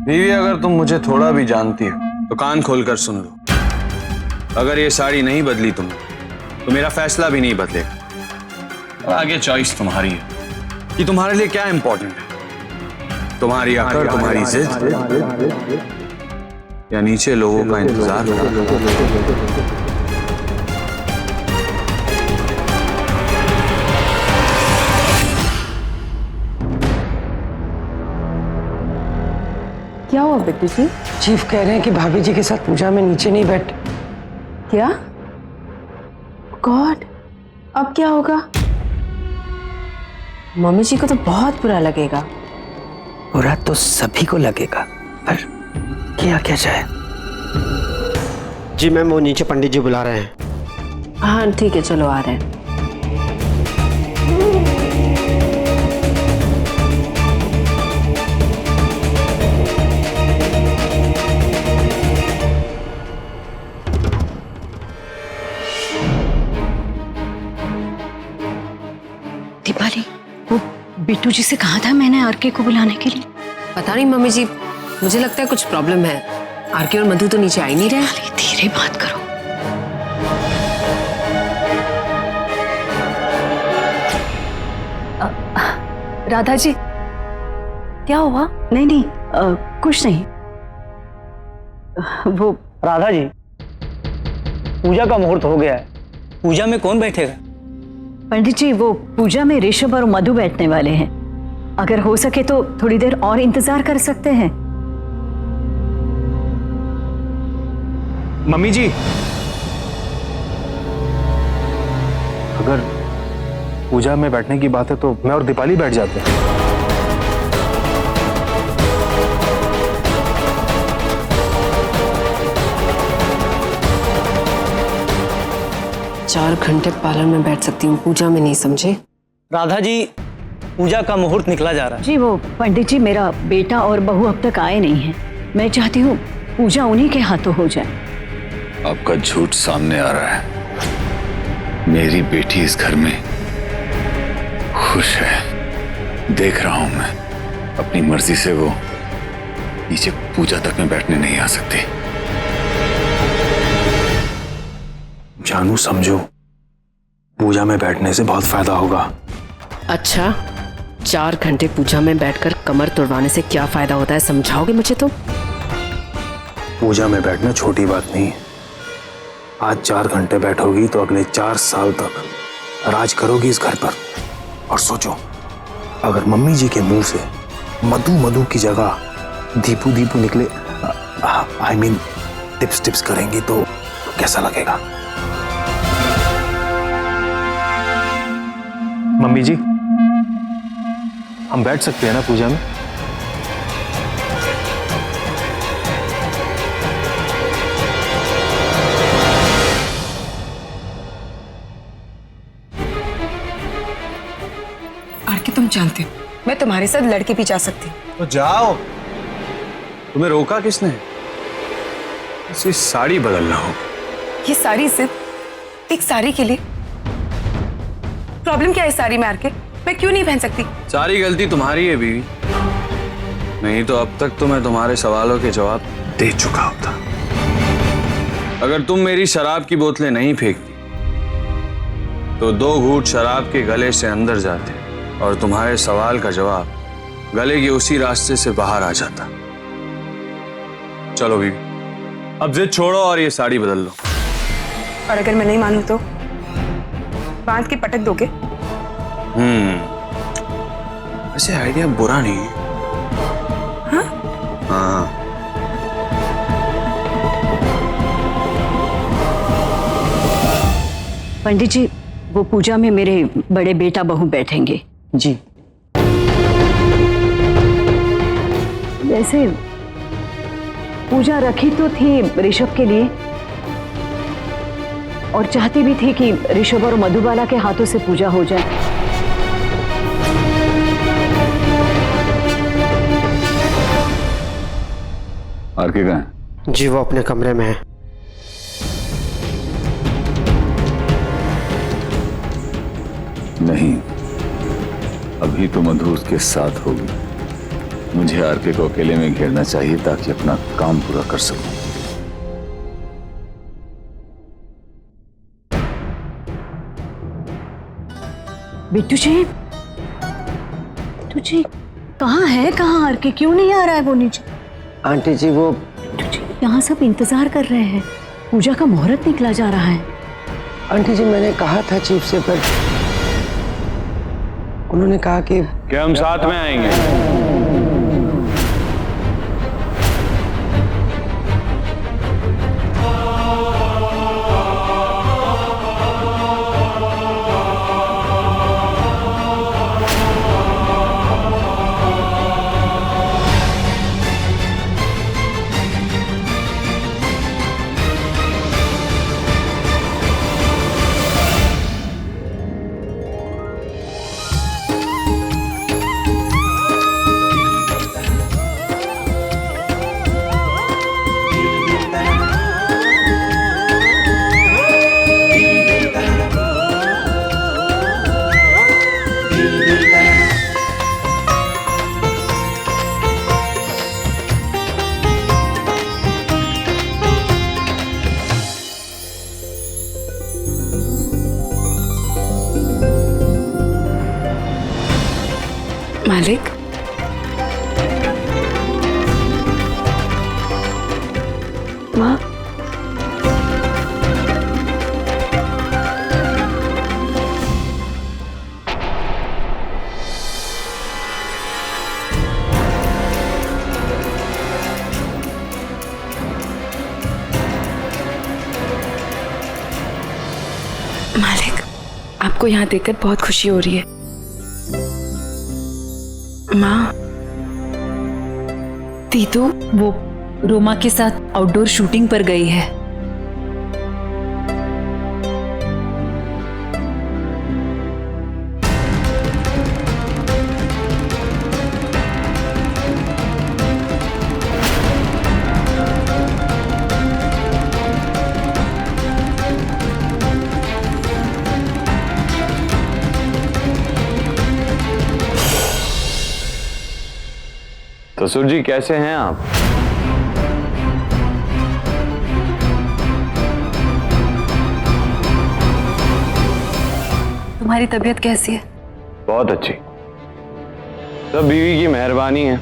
बीवी, अगर तुम मुझे थोड़ा भी जानती हो तो कान खोलकर सुन लो। अगर ये साड़ी नहीं बदली तुमने तो मेरा फैसला भी नहीं बदलेगा। और आगे चॉइस तुम्हारी है कि तुम्हारे लिए क्या इंपॉर्टेंट है, तुम्हारी अकड़, तुम्हारी जिद या नीचे लोगों का इंतजार करना। क्या हुआ बिट्टू जी? चीफ कह रहे हैं कि भाभी जी के साथ पूजा में नीचे नहीं बैठ। क्या? गॉड, अब क्या होगा? मम्मी जी को तो बहुत बुरा लगेगा। बुरा तो सभी को लगेगा, पर किया क्या जाए। जी मैम, वो नीचे पंडित जी बुला रहे हैं। हाँ ठीक है, चलो आ रहे हैं। दीपाली, वो बिट्टू जी से कहा था मैंने आरके को बुलाने के लिए। पता नहीं मम्मी जी, मुझे लगता है कुछ प्रॉब्लम है। आरके और मधु तो नीचे आ ही नहीं रहे। धीरे बात करो। राधा जी, क्या हुआ? नहीं नहीं, कुछ नहीं। वो राधा जी, पूजा का मुहूर्त हो गया है। पूजा में कौन बैठेगा? पंडित जी, वो पूजा में ऋषभ और मधु बैठने वाले हैं। अगर हो सके तो थोड़ी देर और इंतजार कर सकते हैं। मम्मी जी, अगर पूजा में बैठने की बात है तो मैं और दीपाली बैठ जाते हैं। चार घंटे पार्लर में बैठ सकती हूँ, पूजा में नहीं, समझे? राधा जी, पूजा का मुहूर्त निकला जा रहा है। जी वो पंडित जी, मेरा बेटा और बहू अब तक आए नहीं हैं। मैं चाहती हूँ पूजा उन्हीं के हाथों हो जाए। आपका झूठ सामने आ रहा है। मेरी बेटी इस घर में खुश है, देख रहा हूं मैं। अपनी मर्जी से वो नीचे पूजा तक में बैठने नहीं आ सकती। जानू, समझो, पूजा में बैठने से बहुत फायदा होगा। अच्छा, 4 घंटे पूजा में बैठकर कमर तोड़वाने से क्या फायदा होता है, समझाओगे मुझे तुम? पूजा में बैठना छोटी बात नहीं है। आज 4 घंटे बैठोगी तो अगले 4 साल तक राज करोगी इस घर पर। और सोचो, अगर मम्मी जी के मुंह से मधु मधु की जगह दीपू दीपू निकले, आई मीन टिप्स टिप्स करेंगी तो कैसा लगेगा? मम्मी जी, हम बैठ सकते हैं ना पूजा में? आरके, तुम जानते हो मैं तुम्हारे साथ लड़के भी जा सकती हूँ। तो जाओ, तुम्हें रोका किसने? इसी साड़ी बदलना हो। ये सारी जिद एक साड़ी के लिए? प्रॉब्लम क्या है साड़ी में आरके? मैं क्यों नहीं पहन सकती? सारी गलती तुम्हारी है बीवी, नहीं तो अब तक तो मैं तुम्हारे सवालों के जवाब दे चुका होता। अगर तुम मेरी शराब की बोतलें नहीं फेंकती तो 2 घूंट शराब के गले से अंदर जाते और तुम्हारे सवाल का जवाब गले के उसी रास्ते से बाहर आ जाता। चलो बीवी, अब जिद छोड़ो और ये साड़ी बदल लो। और अगर मैं नहीं मानूं तो बांध के पटक दोगे? वैसे आइडिया बुरा नहीं है। हाँ? हाँ। पंडित जी, वो पूजा में मेरे बड़े बेटा बहू बैठेंगे। जी। वैसे पूजा रखी तो थी ऋषभ के लिए, और चाहती भी थी कि ऋषभ और मधुबाला के हाथों से पूजा हो जाए। आरके कहाँ है? जी वो अपने कमरे में है। नहीं, अभी तो मधु उसके साथ होगी। मुझे आरके को अकेले में घेरना चाहिए ताकि अपना काम पूरा कर सकूं। बिट्टू जी, कहाँ है? कहाँ आरके क्यों नहीं आ रहा है वो नीचे? आंटी जी वो बिट्टू जी, यहाँ सब इंतजार कर रहे हैं। पूजा का मुहूर्त निकला जा रहा है। आंटी जी मैंने कहा था चीफ से, पर उन्होंने कहा कि हम साथ में आएंगे। मालिक, माँ, मालिक, आपको यहाँ देखकर बहुत खुशी हो रही है। माँ, तीतू वो रोमा के साथ आउटडोर शूटिंग पर गई है। ससुर जी कैसे हैं आप? तुम्हारी तबीयत कैसी है? बहुत अच्छी। सब बीवी की मेहरबानी है।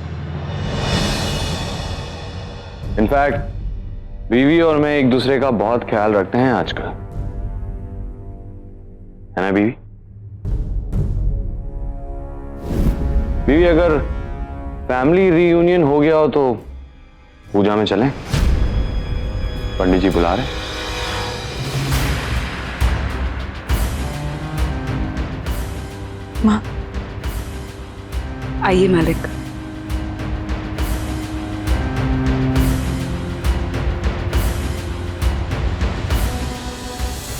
इनफैक्ट बीवी और मैं एक दूसरे का बहुत ख्याल रखते हैं आजकल, है ना बीवी? बीवी, अगर फैमिली रीयूनियन हो गया हो तो पूजा में चलें? पंडित जी बुला रहे। माँ, आइए मालिक।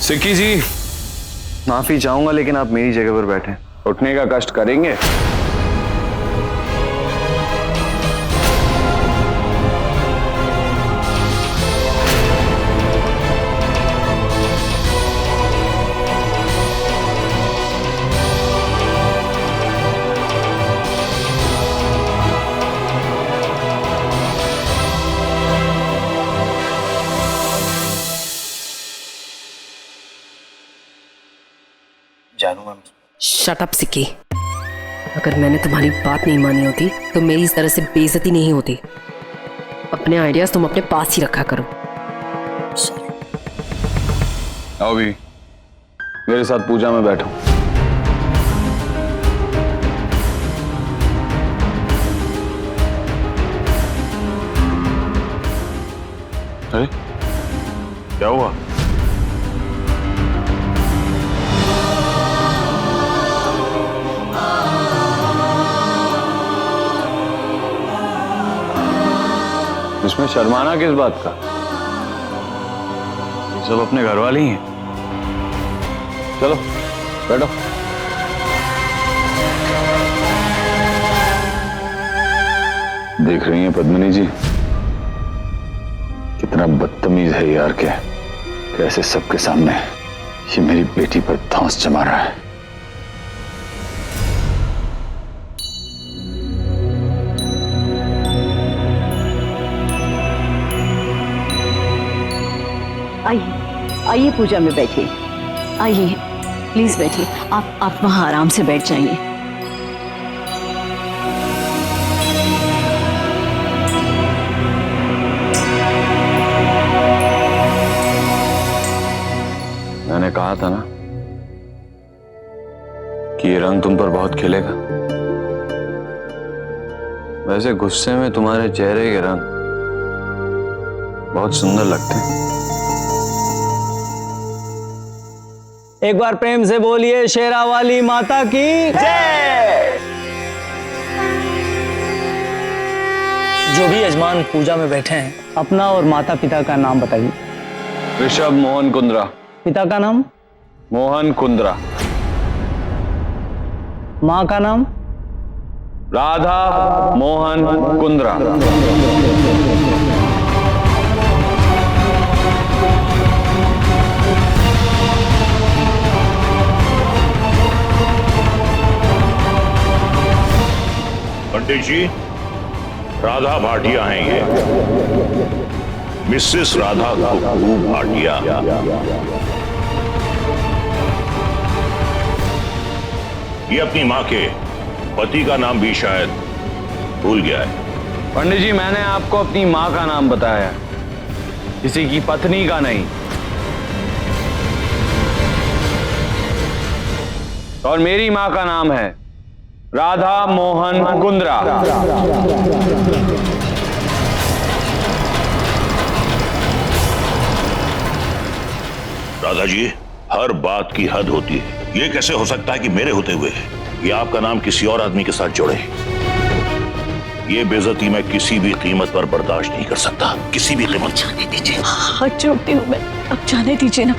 सिक्की जी, माफी चाहूंगा लेकिन आप मेरी जगह पर बैठे, उठने का कष्ट करेंगे? शट अप सिक्की। अगर मैंने तुम्हारी बात नहीं मानी होती तो मेरी इस तरह से बेइज्जती नहीं होती। अपने आइडियाज तुम अपने पास ही रखा करो। आओ भी, मेरे साथ पूजा में बैठो। अरे क्या हुआ? इसमें शर्माना किस बात का? ये सब अपने घर वाले ही हैं। चलो बैठो। देख रही हैं पद्मिनी जी, कितना बदतमीज है यार के, कैसे सबके सामने ये मेरी बेटी पर धौंस जमा रहा है। आइए आइए पूजा में बैठिए, आइए प्लीज बैठिए। आप वहां आराम से बैठ जाइए। मैंने कहा था ना कि ये रंग तुम पर बहुत खिलेगा। वैसे गुस्से में तुम्हारे चेहरे के रंग बहुत सुंदर लगते हैं। एक बार प्रेम से बोलिए शेरा वाली माता की जय। जो भी यजमान पूजा में बैठे हैं, अपना और माता पिता का नाम बताइए। ऋषभ मोहन कुंद्रा। पिता का नाम? मोहन कुंद्रा। माँ का नाम? राधा मोहन कुंद्रा। पंडित जी, राधा भाटिया हैं ये, मिसेस राधा कुक्कू भाटिया। ये अपनी मां के पति का नाम भी शायद भूल गया है। पंडित जी, मैंने आपको अपनी मां का नाम बताया, किसी की पत्नी का नहीं। और मेरी मां का नाम है राधा मोहन कुंद्रा। राधा जी, हर बात की हद होती है। ये कैसे हो सकता है कि मेरे होते हुए ये आपका नाम किसी और आदमी के साथ जोड़े? ये बेइज्जती मैं किसी भी कीमत पर बर्दाश्त नहीं कर सकता, किसी भी कीमत। जाने दीजिए, हाथ जोड़ती हूँ मैं, अब जाने दीजिए ना।